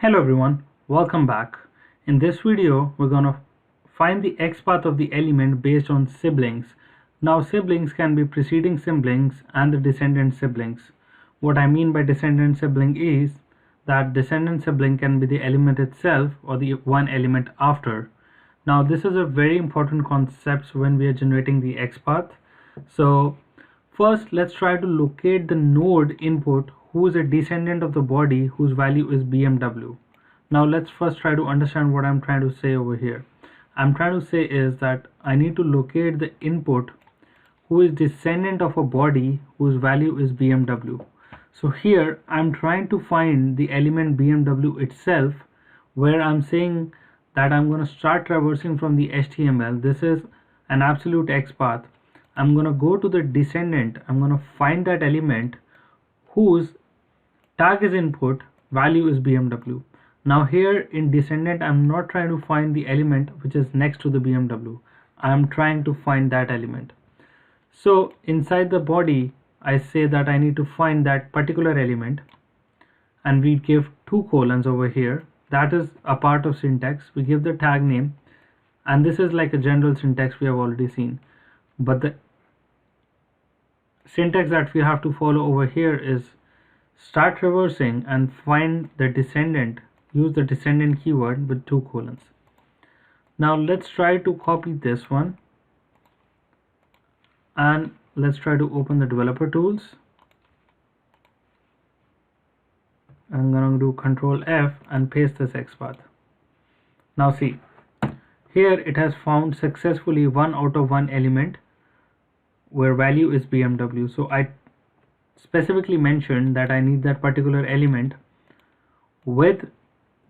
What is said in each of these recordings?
Hello everyone, welcome back. In this video, we're going to find the XPath of the element based on siblings. Now siblings can be preceding siblings and the descendant siblings. What I mean by descendant sibling is that descendant sibling can be the element itself or the one element after. Now this is a very important concept when we are generating the XPath. So first let's try to locate the node input who is a descendant of the body whose value is BMW. Now let's first try to understand what I'm trying to say over here. I'm trying to say is that I need to locate the input who is descendant of a body whose value is BMW. So here I'm trying to find the element BMW itself, where I'm saying that I'm going to start traversing from the HTML. This is an absolute XPath. I'm going to go to the descendant. I'm going to find that element whose tag is input, value is BMW. Now here in descendant, I'm not trying to find the element which is next to the BMW. I'm trying to find that element. So inside the body, I say that I need to find that particular element, and we give two colons over here. That is a part of syntax. We give the tag name, and this is like a general syntax we have already seen. But the syntax that we have to follow over here is start traversing and find the descendant. Use the descendant keyword with two colons. Now let's try to copy this one, and let's try to open the developer tools. I'm gonna do Control F and paste this XPath. Now see, here it has found successfully 1 out of 1 element where value is BMW. So I specifically mentioned that I need that particular element with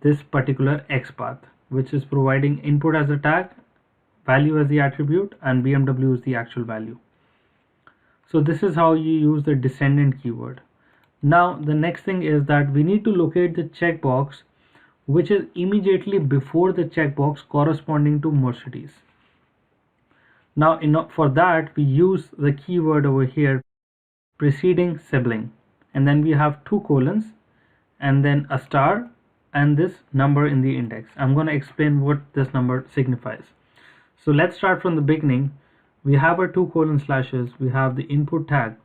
this particular XPath, which is providing input as a tag, value as the attribute, and BMW is the actual value. So this is how you use the descendant keyword. Now the next thing is that we need to locate the checkbox which is immediately before the checkbox corresponding to Mercedes. Now for that we use the keyword over here, preceding sibling, and then we have two colons and then a star and this number in the index. I'm going to explain what this number signifies. So let's start from the beginning. We have our two colon slashes, we have the input tag,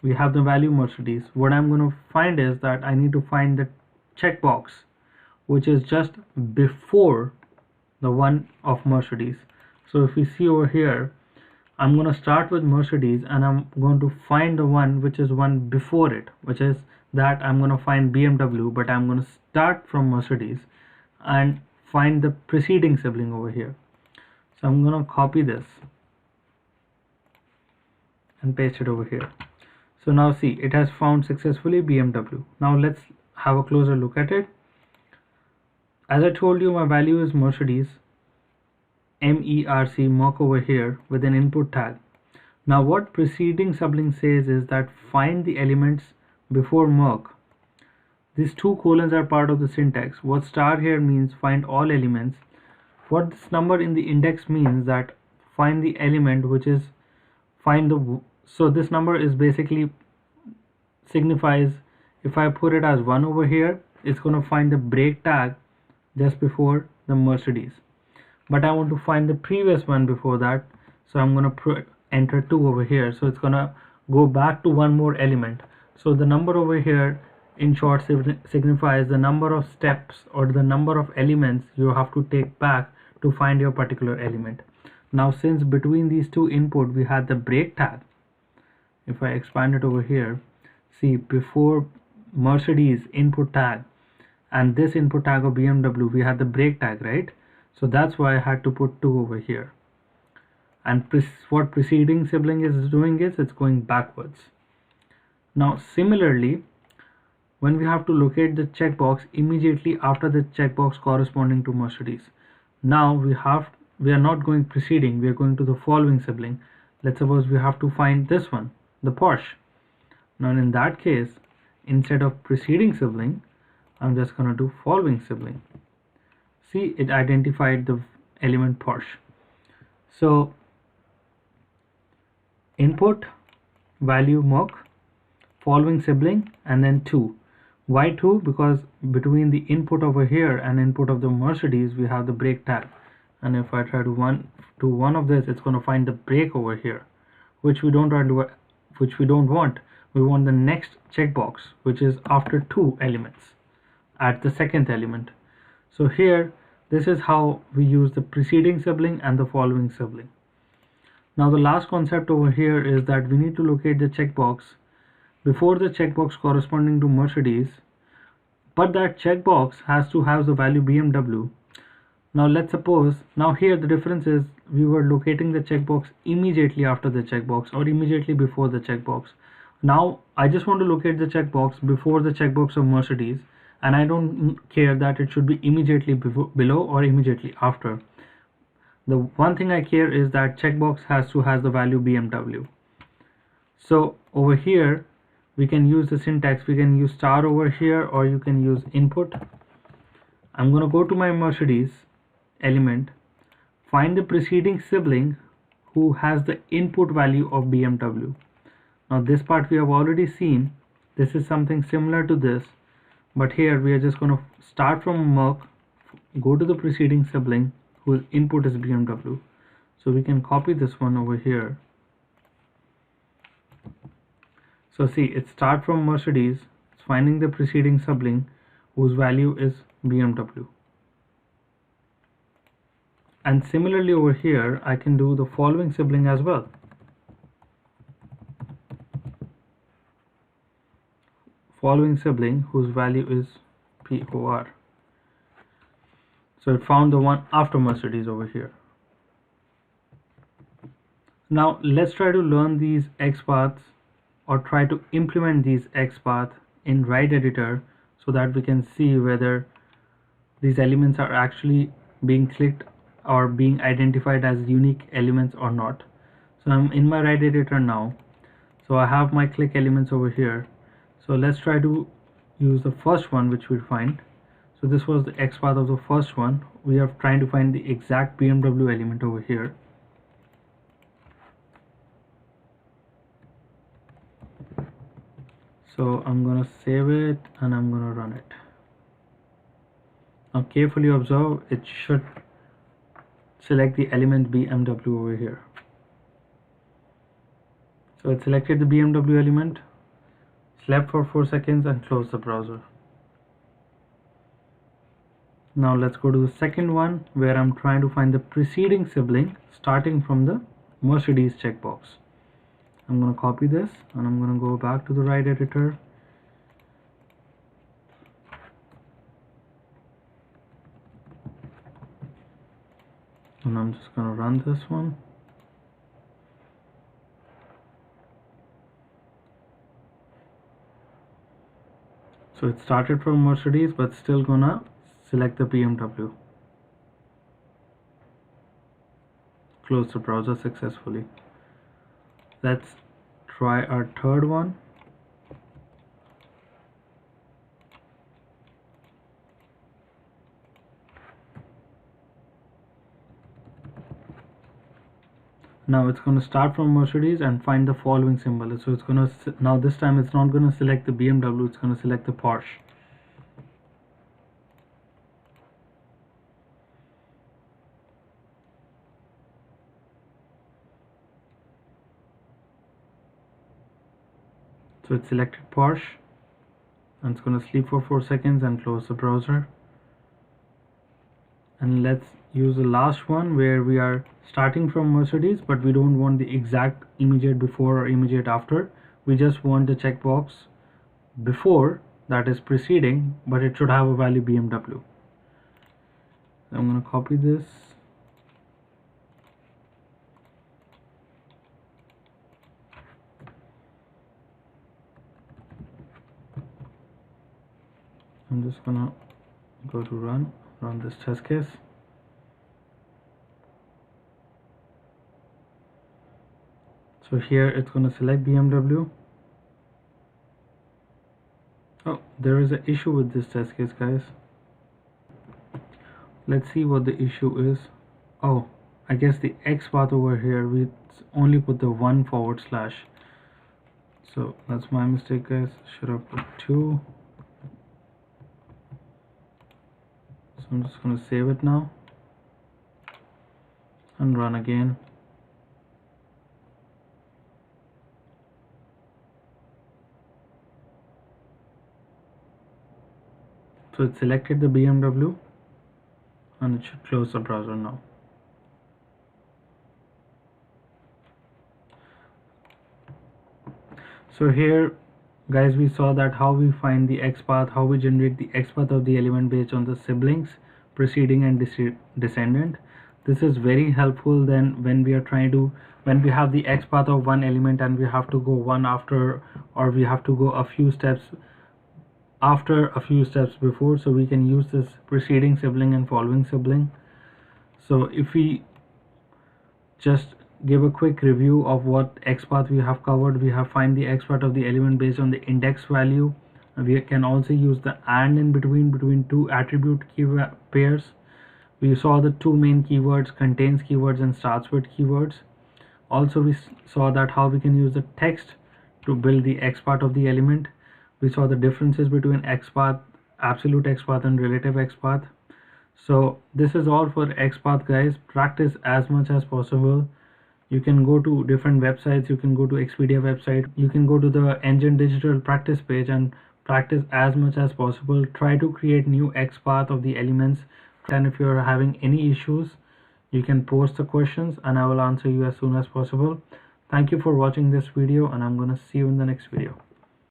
we have the value Mercedes. What I'm going to find is that I need to find the checkbox which is just before the one of Mercedes. So if we see over here, I'm going to start with Mercedes and I'm going to find the one which is one before it, which is that I'm going to find BMW, but I'm going to start from Mercedes and find the preceding sibling over here. So I'm going to copy this and paste it over here. So now see, it has found successfully BMW. Now let's have a closer look at it. As I told you, my value is Mercedes, merc over here with an input tag. Now what preceding sibling says is that find the elements before merc. These two colons are part of the syntax. What star here means find all elements. What this number in the index means that find the element which is find the, so this number is basically signifies, if I put it as 1 over here, it's going to find the break tag just before the Mercedes, but I want to find the previous one before that, so I'm going to enter 2 over here. So it's going to go back to one more element. So the number over here in short signifies the number of steps or the number of elements you have to take back to find your particular element. Now since between these two input we had the break tag, if I expand it over here, see before Mercedes input tag and this input tag of BMW we had the break tag, right? So that's why I had to put 2 over here. And what preceding sibling is doing is it's going backwards. Now similarly, when we have to locate the checkbox immediately after the checkbox corresponding to Mercedes, now we are not going preceding, we are going to the following sibling. Let's suppose we have to find this one, the Porsche. Now in that case, instead of preceding sibling, I'm just going to do following sibling. See, it identified the element Porsche. So input, value merc, following sibling, and then 2. Why 2? Because between the input over here and input of the Mercedes we have the break tag, and if I try to do one of this, it's going to find the break over here, which we don't want. We want the next checkbox, which is after 2 elements at the second element. So here, this is how we use the preceding sibling and the following sibling. Now the last concept over here is that we need to locate the checkbox before the checkbox corresponding to Mercedes, but that checkbox has to have the value BMW. Now let's suppose, now here the difference is we were locating the checkbox immediately after the checkbox or immediately before the checkbox. Now I just want to locate the checkbox before the checkbox of Mercedes, and I don't care that it should be immediately below or immediately after. The one thing I care is that checkbox has to have the value BMW. So over here we can use the syntax. We can use star over here, or you can use input. I'm going to go to my Mercedes element, find the preceding sibling who has the input value of BMW. Now this part we have already seen. This is something similar to this, but here we are just going to start from merc, go to the preceding sibling whose input is BMW. So we can copy this one over here. So see, it starts from Mercedes, it's finding the preceding sibling whose value is BMW. And similarly over here, I can do the following sibling as well. Following sibling whose value is POR. So it found the one after Mercedes over here. Now let's try to learn these XPaths, or try to implement these XPath in write editor so that we can see whether these elements are actually being clicked or being identified as unique elements or not. So I'm in my write editor now. So I have my click elements over here. So let's try to use the first one which we find. So this was the XPath of the first one. We are trying to find the exact BMW element over here. So I'm gonna save it and I'm gonna run it. Now carefully observe, it should select the element BMW over here. So it selected the BMW element, slept for 4 seconds and closed the browser. Now let's go to the second one where I'm trying to find the preceding sibling starting from the Mercedes checkbox. I'm going to copy this and I'm going to go back to the write editor. And I'm just going to run this one. So it started from Mercedes but still gonna select the BMW. Close the browser successfully. Let's try our third one. Now it's going to start from Mercedes and find the following symbol. So it's going to, now this time it's not going to select the BMW, it's going to select the Porsche. So it selected Porsche and it's going to sleep for 4 seconds and close the browser. And let's use the last one where we are starting from Mercedes but we don't want the exact immediate before or immediate after. We just want the checkbox before, that is preceding, but it should have a value BMW. I'm going to copy this. I'm just gonna go to run this test case. So here it's gonna select BMW. Oh, there is an issue with this test case, guys. Let's see what the issue is. Oh, I guess the XPath over here, we only put the 1//. So that's my mistake, guys. Should have put 2. I'm just going to save it now and run again. So it selected the BMW and it should close the browser now. So here guys, we saw that how we find the XPath, how we generate the XPath of the element based on the siblings, preceding and descendant. This is very helpful then when we have the XPath of one element and we have to go one after, or we have to go a few steps after a few steps before, so we can use this preceding sibling and following sibling. So if we just give a quick review of what XPath we have covered, we have find the XPath of the element based on the index value. We can also use the AND in between two attribute key pairs. We saw the two main keywords, contains keywords and starts with keywords. Also we saw that how we can use the text to build the XPath of the element. We saw the differences between XPath, absolute XPath and relative XPath. So this is all for XPath guys. Practice as much as possible. You can go to different websites, you can go to Expedia website, you can go to the Engine Digital practice page and practice as much as possible. Try to create new XPath of the elements, and if you're having any issues you can post the questions and I will answer you as soon as possible. Thank you for watching this video and I'm gonna see you in the next video.